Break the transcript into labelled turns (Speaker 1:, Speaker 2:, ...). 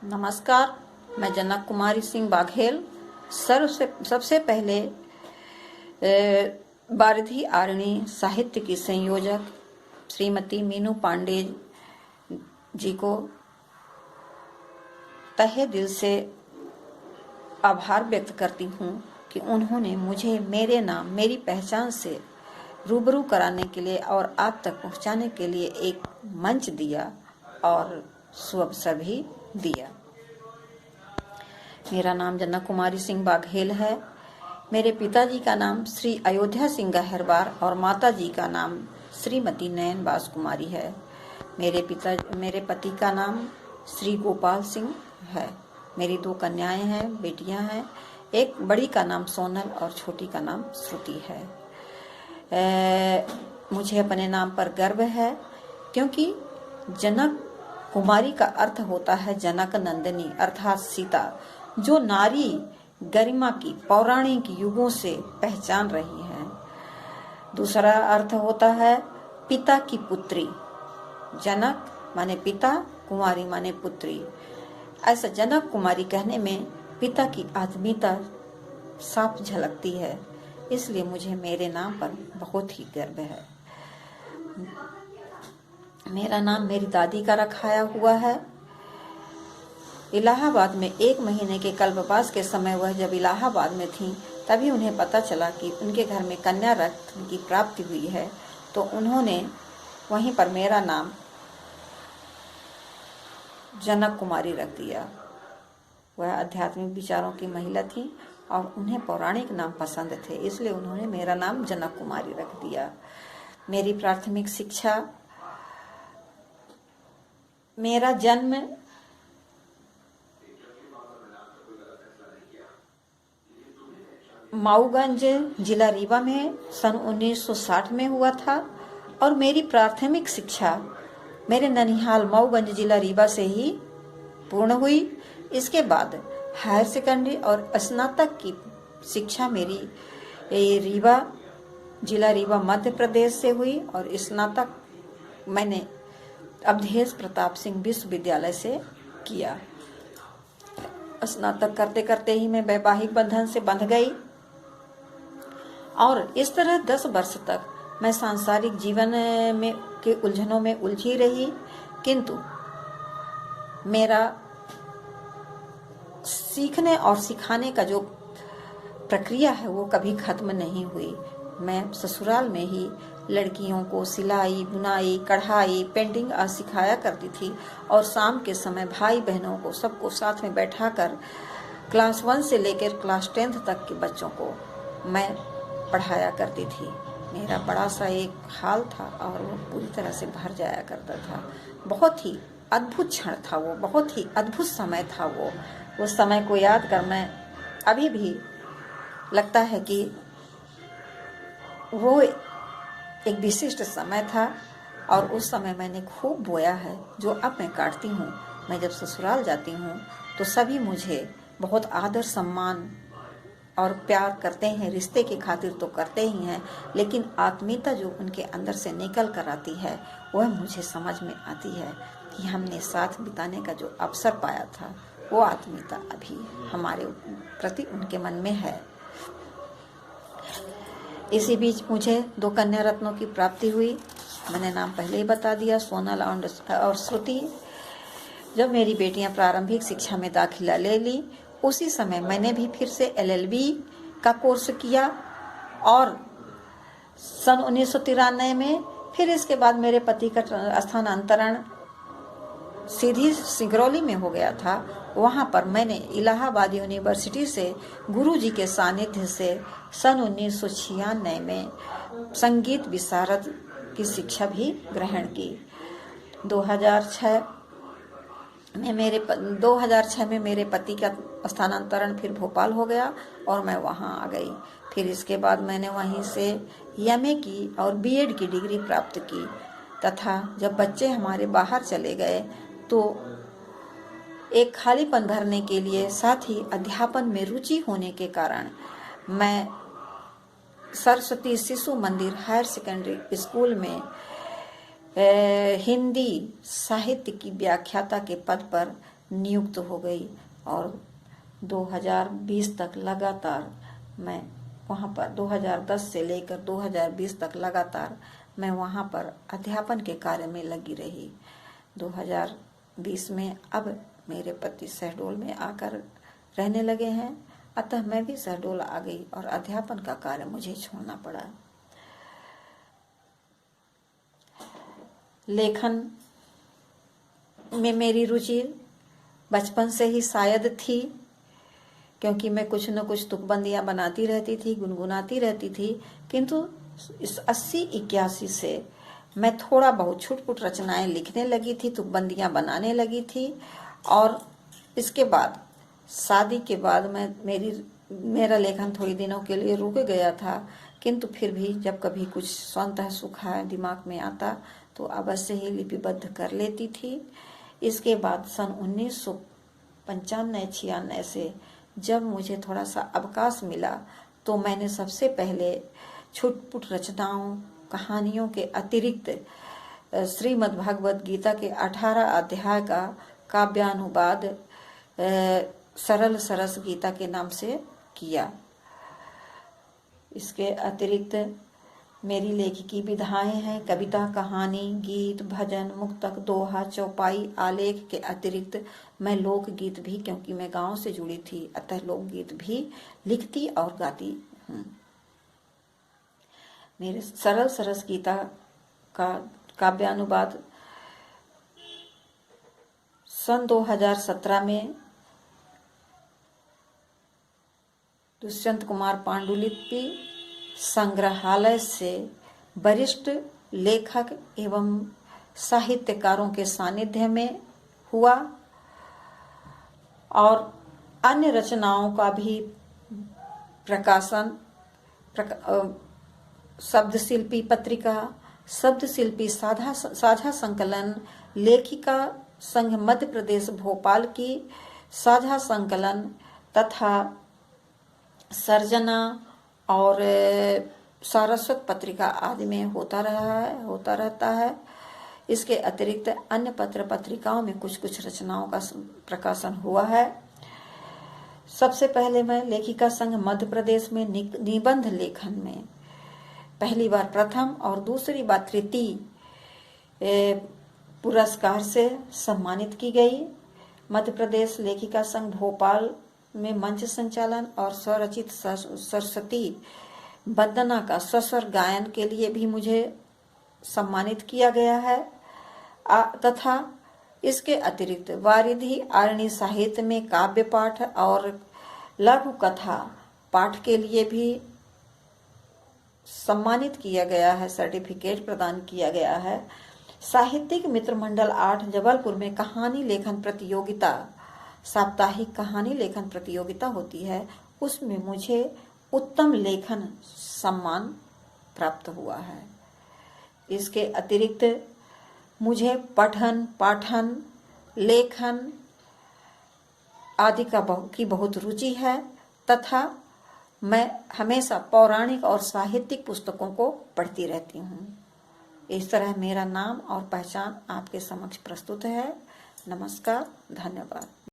Speaker 1: नमस्कार, मैं जनक कुमारी सिंह बाघेल सबसे पहले बारिधी आरणी साहित्य की संयोजक श्रीमती मीनू पांडे जी को तहे दिल से आभार व्यक्त करती हूँ कि उन्होंने मुझे मेरे नाम मेरी पहचान से रूबरू कराने के लिए और आप तक पहुँचाने के लिए एक मंच दिया और सुअवसर भी दिया। मेरा नाम जनक कुमारी सिंह बाघेल है। मेरे पिताजी का नाम श्री अयोध्या सिंह गहरवार और माताजी का नाम श्रीमती नयन बास कुमारी है। मेरे पति का नाम श्री गोपाल सिंह है। मेरी 2 कन्याएं हैं, बेटियां हैं। एक बड़ी का नाम सोनल और छोटी का नाम श्रुति है। मुझे अपने नाम पर गर्व है क्योंकि जनक कुमारी का अर्थ होता है जनक नंदिनी अर्थात सीता, जो नारी गरिमा की पौराणिक युगों से पहचान रही है। दूसरा अर्थ होता है पिता की पुत्री। जनक माने पिता, कुमारी माने पुत्री। ऐसा जनक कुमारी कहने में पिता की आत्मीयता साफ झलकती है, इसलिए मुझे मेरे नाम पर बहुत ही गर्व है। मेरा नाम मेरी दादी का रखाया हुआ है। इलाहाबाद में 1 महीने के कल्पवास के समय वह जब इलाहाबाद में थीं, तभी उन्हें पता चला कि उनके घर में कन्या रत्न की प्राप्ति हुई है, तो उन्होंने वहीं पर मेरा नाम जनक कुमारी रख दिया। वह आध्यात्मिक विचारों की महिला थी और उन्हें पौराणिक नाम पसंद थे, इसलिए उन्होंने मेरा नाम जनक कुमारी रख दिया। मेरी प्राथमिक शिक्षा, मेरा जन्म माऊगंज जिला रीवा में सन 1960 में हुआ था और मेरी प्राथमिक शिक्षा मेरे ननिहाल माऊगंज जिला रीवा से ही पूर्ण हुई। इसके बाद हायर सेकेंडरी और स्नातक की शिक्षा मेरी जिला रीवा मध्य प्रदेश से हुई और स्नातक मैंने अवधेश प्रताप सिंह विश्वविद्यालय से किया। स्नातक करते करते ही मैं वैवाहिक बंधन से बंध गई और इस तरह 10 वर्ष तक मैं सांसारिक जीवन में के उलझनों में उलझी रही, किंतु मेरा सीखने और सिखाने का जो प्रक्रिया है वो कभी खत्म नहीं हुई। मैं ससुराल में ही लड़कियों को सिलाई, बुनाई, कढ़ाई, पेंटिंग आदि सिखाया करती थी और शाम के समय भाई बहनों को सबको साथ में बैठाकर क्लास 1 से लेकर क्लास 10th तक के बच्चों को मैं पढ़ाया करती थी। मेरा बड़ा सा एक हाल था और वो पूरी तरह से भर जाया करता था। बहुत ही अद्भुत क्षण था वो, बहुत ही अद्भुत समय था वो। उस समय को याद कर मैं अभी भी लगता है कि वो एक विशिष्ट समय था और उस समय मैंने खूब बोया है, जो अब मैं काटती हूँ। मैं जब ससुराल जाती हूँ तो सभी मुझे बहुत आदर सम्मान और प्यार करते हैं। रिश्ते की खातिर तो करते ही हैं, लेकिन आत्मीयता जो उनके अंदर से निकल कर आती है वह मुझे समझ में आती है कि हमने साथ बिताने का जो अवसर पाया था वो आत्मीयता अभी हमारे प्रति उनके मन में है। इसी बीच मुझे 2 कन्या रत्नों की प्राप्ति हुई। मैंने नाम पहले ही बता दिया, सोनल और श्रुति। जब मेरी बेटियां प्रारंभिक शिक्षा में दाखिला ले ली, उसी समय मैंने भी फिर से LLB का कोर्स किया और सन 1993 में फिर इसके बाद मेरे पति का स्थानांतरण सीधी सिंगरौली में हो गया था। वहाँ पर मैंने इलाहाबाद यूनिवर्सिटी से गुरुजी के सानिध्य से सन 1996 में संगीत विशारद की शिक्षा भी ग्रहण की। 2006 में मेरे पति का स्थानांतरण फिर भोपाल हो गया और मैं वहाँ आ गई। फिर इसके बाद मैंने वहीं से MA की और BEd की डिग्री प्राप्त की तथा जब बच्चे हमारे बाहर चले गए तो एक खालीपन भरने के लिए, साथ ही अध्यापन में रुचि होने के कारण मैं सरस्वती शिशु मंदिर हायर सेकेंडरी स्कूल में हिंदी साहित्य की व्याख्याता के पद पर नियुक्त हो गई और 2020 तक लगातार मैं वहाँ पर 2010 से लेकर 2020 तक लगातार मैं वहाँ पर अध्यापन के कार्य में लगी रही। 2020 में अब मेरे पति शहडोल में आकर रहने लगे हैं, अतः मैं भी शहडोल आ गई और अध्यापन का कार्य मुझे छोड़ना पड़ा। लेखन में मेरी रुचि बचपन से ही शायद थी, क्योंकि मैं कुछ न कुछ तुकबंदियां बनाती रहती थी, गुनगुनाती रहती थी। किंतु इस 80-81 से मैं थोड़ा बहुत छुटपुट रचनाएं लिखने लगी थी, तुकबंदियां बनाने लगी थी। और इसके बाद शादी के बाद मेरा लेखन थोड़ी दिनों के लिए रुक गया था, किंतु फिर भी जब कभी कुछ स्वतः सुखा दिमाग में आता तो अवश्य ही लिपिबद्ध कर लेती थी। इसके बाद सन 1995-96 से जब मुझे थोड़ा सा अवकाश मिला तो मैंने सबसे पहले छुटपुट रचनाओं, कहानियों के अतिरिक्त श्रीमद् भागवत गीता के 18 अध्याय का काव्यानुवाद सरल सरस गीता के नाम से किया। इसके अतिरिक्त मेरी लेखिकी विधाएं हैं कविता, कहानी, गीत, भजन, मुक्तक, दोहा, चौपाई, आलेख के अतिरिक्त मैं लोकगीत भी, क्योंकि मैं गांव से जुड़ी थी अतः लोकगीत भी लिखती और गाती हूँ। मेरे सरल सरस गीता का काव्यानुवाद सन 2017 में दुष्यंत कुमार पांडुलिपि संग्रहालय से वरिष्ठ लेखक एवं साहित्यकारों के सानिध्य में हुआ और अन्य रचनाओं का भी प्रकाशन शब्दशिल्पी पत्रिका, शब्दशिल्पी साझा संकलन, लेखिका संघ मध्य प्रदेश भोपाल की साझा संकलन तथा सर्जना और सारस्वत पत्रिका आदि में होता रहता है। इसके अतिरिक्त अन्य पत्र पत्रिकाओं में कुछ कुछ रचनाओं का प्रकाशन हुआ है। सबसे पहले मैं लेखिका संघ मध्य प्रदेश में निबंध लेखन में पहली बार प्रथम और दूसरी बार तृतीय पुरस्कार से सम्मानित की गई। मध्य प्रदेश लेखिका संघ भोपाल में मंच संचालन और स्वरचित सरस्वती वंदना का सस्वर गायन के लिए भी मुझे सम्मानित किया गया है तथा इसके अतिरिक्त वारिधि आरण्य साहित्य में काव्य पाठ और लघु कथा पाठ के लिए भी सम्मानित किया गया है, सर्टिफिकेट प्रदान किया गया है। साहित्यिक मित्र मंडल 8 जबलपुर में कहानी लेखन प्रतियोगिता, साप्ताहिक कहानी लेखन प्रतियोगिता होती है, उसमें मुझे उत्तम लेखन सम्मान प्राप्त हुआ है। इसके अतिरिक्त मुझे पठन, पाठन, लेखन आदि की बहुत रुचि है तथा मैं हमेशा पौराणिक और साहित्यिक पुस्तकों को पढ़ती रहती हूँ। इस तरह मेरा नाम और पहचान आपके समक्ष प्रस्तुत है। नमस्कार, धन्यवाद।